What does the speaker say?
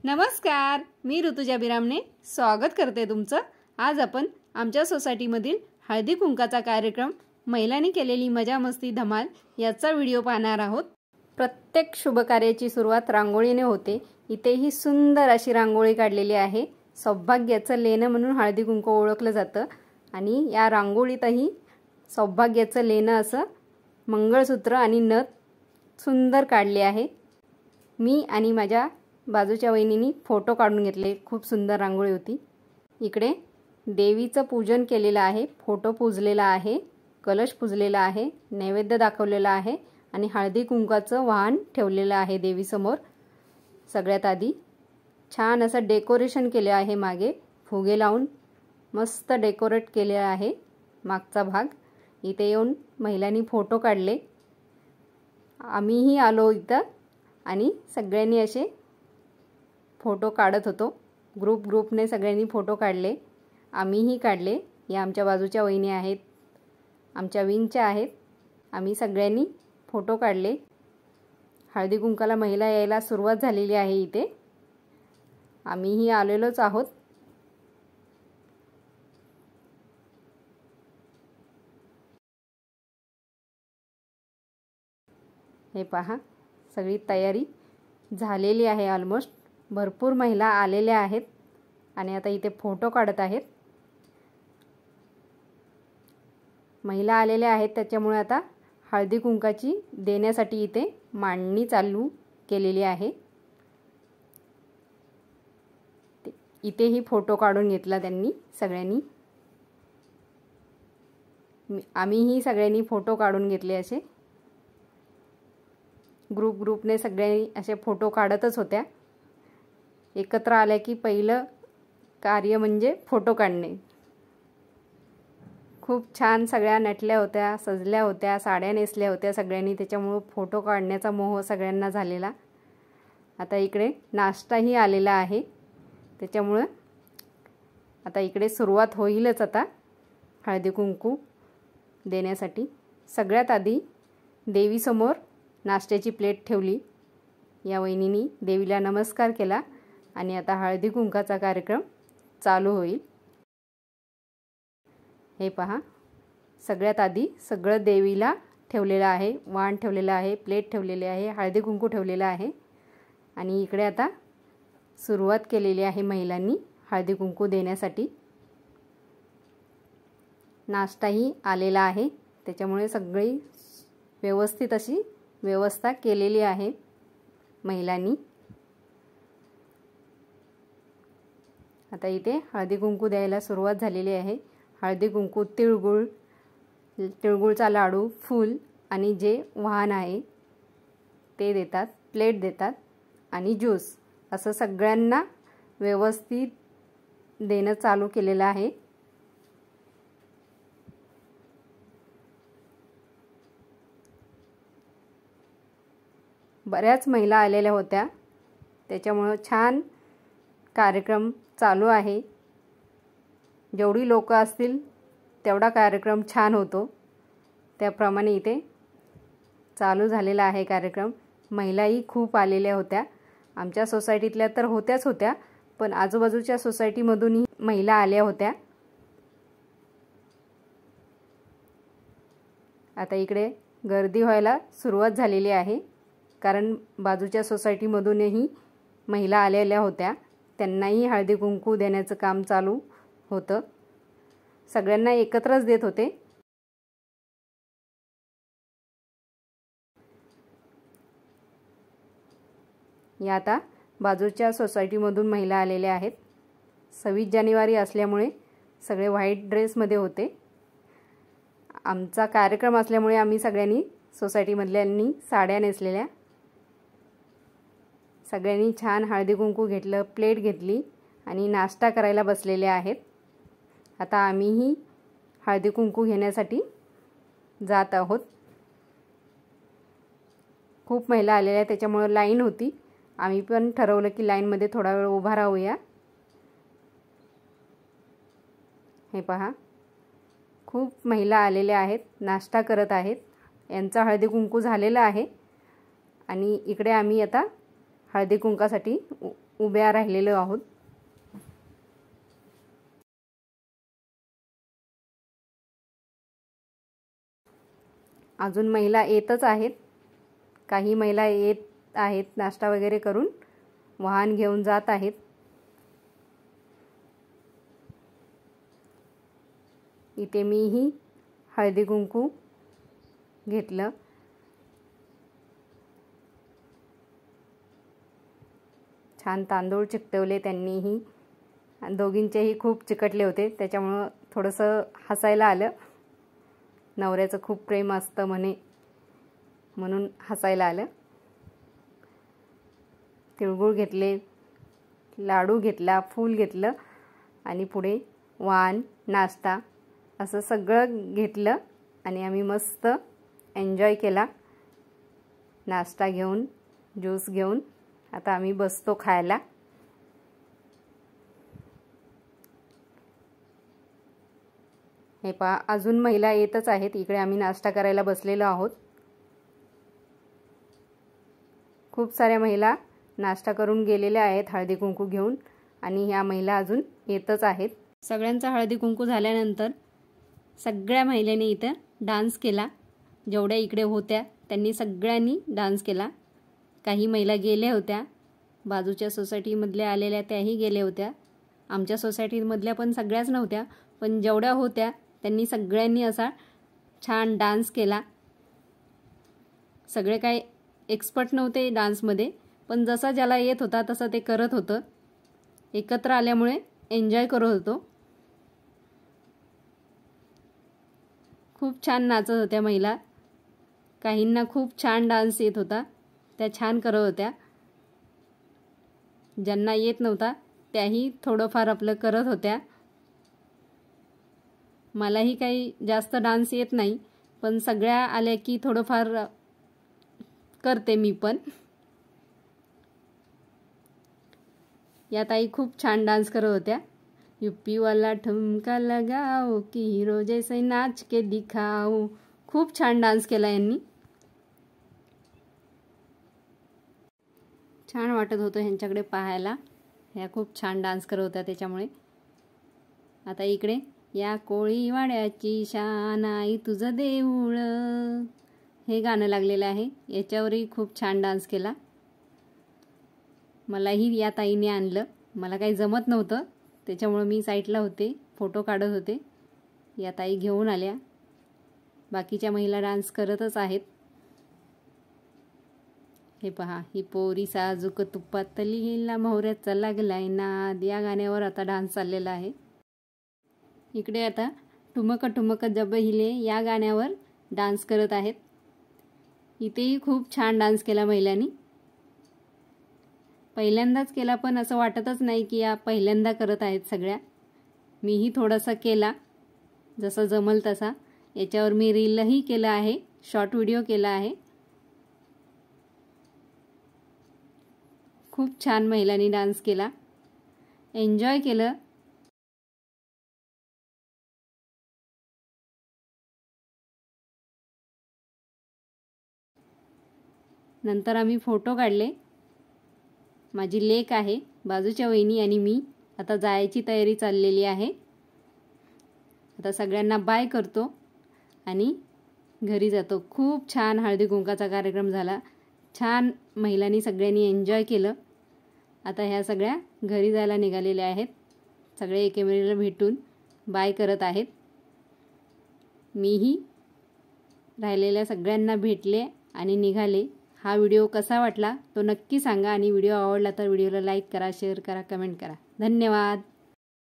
नमस्कार, मी ऋतुजा बिरामने स्वागत करते तुमचं। आज आपण आमच्या सोसायटीमधील हळदी कुंकाचा कार्यक्रम, महिलांनी केलेली मजा मस्ती धमाल याचा व्हिडिओ पाहणार आहोत। प्रत्येक शुभ कार्याची सुरुवात रांगोळीने होते। इथे ही सुंदर अशी रांगोळी काढलेली आहे। सौभाग्याचं लेणं म्हणून हळदी कुंकू ओळखलं जातं आणि या रांगोळीतही सौभाग्याचं लेणं असं मंगळसूत्र आणि नथ सुंदर काढले आहे। मी आणि माझ्या बाजूच्या वहिनींनी फोटो काढून घेतले। खूप सुंदर रांगोळी होती। इकडे देवीचं पूजन केलेलं आहे, फोटो पूजलेला आहे, कलश पूजलेला आहे, नैवेद्य दाखवलेला आहे आणि हळदी कुंकाचं वाहन ठेवलेलं आहे देवीसमोर। सगळ्यात आधी छान असं डेकोरेशन केले आहे, मागे फुगे लावून मस्त डेकोरेट केले आहे मागचा भाग। इथे येऊन महिलांनी फोटो काढले। आम्हीही आलो इथं आणि सगळ्यांनी असे फोटो काढत होतो। ग्रुपने सगळ्यांनी फोटो काढले, आम्हीही काढले। या आमच्या बाजूच्या वहिनी आहेत, आमच्या विंगच्या आहेत। आम्ही सगळ्यांनी फोटो काढले। हळदी कुंकाला महिला यायला सुरुवात झालेली आहे। इथे आम्हीही आलेलोच आहोत। हे पहा, सगळी तयारी झालेली आहे ऑलमोस्ट। भरपूर महिला आलेल्या आहेत आणि आता इथे फोटो काढत आहेत। महिला आलेल्या आहेत त्याच्यामुळे आता हळदी कुंकाची देण्यासाठी इथे मांडणी चालू केलेली आहे। इथेही फोटो काढून घेतला त्यांनी सगळ्यांनी। आम्हीही सगळ्यांनी फोटो काढून घेतले। असे ग्रुपने सगळ्यांनी असे फोटो काढतच होत्या। एकत्र आल्या की पहिलं कार्य म्हणजे फोटो काढणे। खूप छान सगळ्या नटल्या होत्या, सजल्या होत्या, साड्या नेसल्या होत्या सगळ्यांनी, त्याच्यामुळे फोटो काढण्याचा मोह सगळ्यांना झालेला। आता इकडे नाश्ताही आलेला आहे, त्याच्यामुळे आता इकडे सुरुवात होईलच आता हळदी कुंकू देण्यासाठी। सगळ्यात आधी देवीसमोर नाश्त्याची प्लेट ठेवली। या वहिनींनी देवीला नमस्कार केला आणि आता हळदी कुंकाचा कार्यक्रम चालू होईल। हे पहा, सगळ्यात आधी सगळं देवीला ठेवलेलं आहे, वाण ठेवलेलं आहे, प्लेट ठेवलेली आहे, हळदी कुंकू ठेवलेलं आहे आणि इकडे आता सुरुवात केलेली आहे महिलांनी हळदी कुंकू देण्यासाठी। नाश्ताही आलेला आहे, त्याच्यामुळे सगळी व्यवस्थित अशी व्यवस्था केलेली आहे महिलांनी। आता इथे हळदी कुंकू द्यायला सुरुवात झालेली आहे। हळदी कुंकू, तिळगुळचा लाडू, फूल आणि जे वाहन आहे ते देतात, प्लेट देतात आणि ज्यूस, असं सगळ्यांना व्यवस्थित देणं चालू केलेलं आहे। बऱ्याच महिला आलेल्या होत्या, त्याच्यामुळे छान कार्यक्रम चालू आहे। जेवढी लोक असतील तेवढा कार्यक्रम छान होतो, त्याप्रमाणे इथे चालू झालेला आहे कार्यक्रम। महिलाही खूप आलेल्या होत्या। आमच्या सोसायटीतल्या तर होत्याच होत्या, पण आजूबाजूच्या सोसायटीमधूनही महिला आल्या होत्या। आता इकडे गर्दी व्हायला सुरुवात झालेली आहे, कारण बाजूच्या सोसायटीमधूनही महिला आलेल्या होत्या। त्यांनाही हळदी कुंकू देण्याचं काम चालू होतं। सगळ्यांना एकत्रच देत होते। या आता बाजूच्या सोसायटीमधून महिला आलेल्या आहेत। 26 जानेवारी असल्यामुळे सगळे व्हाईट ड्रेसमध्ये होते। आमचा कार्यक्रम असल्यामुळे आम्ही सगळ्यांनी सोसायटीमधल्यांनी साड्या नेसलेल्या। सगळ्यांनी छान हळदी कुंकू घेतलं, प्लेट घेतली आणि नाश्ता करायला बसलेले आहेत। आता आम्हीही हळदी कुंकू घेण्यासाठी जात आहोत। खूप महिला आलेल्या, त्याच्यामुळे लाईन होती। आम्ही पण ठरवलं की लाईनमध्ये थोडा वेळ उभा राहूया। हे पहा, खूप महिला आलेल्या आहेत, नाश्ता करत आहेत। यांचा हळदी कुंकू झालेला आहे आणि इकडे आम्ही आता हळदी कुंकासाठी उभ्या राहिलेलो आहोत. अजून महिला येतच आहेत. काही महिला येत आहेत, नाश्ता वगैरे करून वाहन घेऊन जात आहेत. इथे मीही हळदी कुंकू घेतलं. छान तांदूळ चिकटवले त्यांनीही. दोघींचेही खूप चिकटले होते, त्याच्यामुळं थोडंसं हसायला आलं. नवऱ्याचं खूप प्रेम असतं म्हणे, म्हणून हसायला आलं. तिळगुळ घेतले, लाडू घेतला, फूल घेतलं आणि पुढे वाण, नाश्ता असं सगळं घेतलं आणि आम्ही मस्त एन्जॉय केला. नाश्ता घेऊन, ज्यूस घेऊन आता आम्ही बसतो खायला. हे पहा, अजून महिला येतच आहेत. इकडे आम्ही नाश्ता करायला बसलेलो आहोत. खूप साऱ्या महिला नाश्ता करून गेलेल्या आहेत हळदी कुंकू घेऊन आणि ह्या महिला अजून येतच आहेत. सगळ्यांचा हळदी कुंकू झाल्यानंतर सगळ्या महिलांनी इथं डान्स केला. जेवढ्या इकडे होत्या त्यांनी सगळ्यांनी डान्स केला. काही महिला गेल्या होत्या, बाजूच्या सोसायटीमधल्या आलेल्या त्याही गेल्या होत्या. आमच्या सोसायटीमधल्या पण सगळ्याच नव्हत्या, पण जेवढ्या होत्या त्यांनी सगळ्यांनी असा छान डान्स केला. सगळे काही एक्सपर्ट नव्हते डान्समध्ये, पण जसा ज्याला येत होता तसं ते करत होतं. एकत्र आल्यामुळे एन्जॉय करत होतो. खूप छान नाचत होत्या महिला. काहींना खूप छान डान्स येत होता, त्या छान करत होत्या. ज्यांना येत नव्हता त्याही थोडंफार आपलं करत होत्या. मलाही काही जास्त डान्स येत नाही, पण सगळ्या आल्या की थोडंफार करते मी पण. या ताई खूप छान डान्स करत होत्या. यूपी वाला ठुमका लगाओ की हीरो जैसे नाच के दिखाओ. खूप छान डान्स केला यांनी. छान वाटत होतं ह्यांच्याकडे पाहायला. ह्या खूप छान डान्स करत होत्या त्याच्यामुळे. आता इकडे या कोळीवाड्याची शान आई तुझं देऊळ हे गाणं लागलेलं आहे. याच्यावरही खूप छान डान्स केला. मलाही या ताईने आणलं. मला काही जमत नव्हतं, त्याच्यामुळे मी साईडला होते, फोटो काढत होते. या ताई घेऊन आल्या. बाकीच्या महिला डान्स करतच आहेत. हे पहा, ही पोरी साजूक तुपातली हिला मोहऱ्याचा लागलाय नाद या गाण्यावर आता डान्स चाललेला आहे. इकडे आता ठुमक ठुमक जब हिले या गाण्यावर डान्स करत आहेत. इथेही खूप छान डान्स केला महिलांनी. पहिल्यांदाच केला, पण असं वाटतच नाही की या पहिल्यांदा करत आहेत सगळ्या. मीही थोडासा केला, जसं जमल तसा. याच्यावर मी रीलही केलं आहे, शॉर्ट व्हिडिओ केला आहे. खूप छान महिलांनी डान्स केला, एन्जॉय केलं. नंतर आम्ही फोटो काढले. माझी लेक आहे, बाजूच्या वहिनी आणि मी आता जायची तयारी चाललेली आहे. आता सगळ्यांना बाय करतो आणि घरी जातो. खूप छान हळदी कुंकाचा कार्यक्रम झाला. छान महिलांनी सगळ्यांनी एन्जॉय केलं. आता ह्या सगळ्या घरी जायला निघालेल्या आहेत. सगळे एकमेकांना भेटून बाय करत आहेत. मीही राहिलेल्या सगळ्यांना भेटले आणि निघाले. हा व्हिडिओ कसा वाटला तो नक्की सांगा आणि व्हिडिओ आवडला तर व्हिडिओला लाईक करा, शेअर करा, कमेंट करा. धन्यवाद.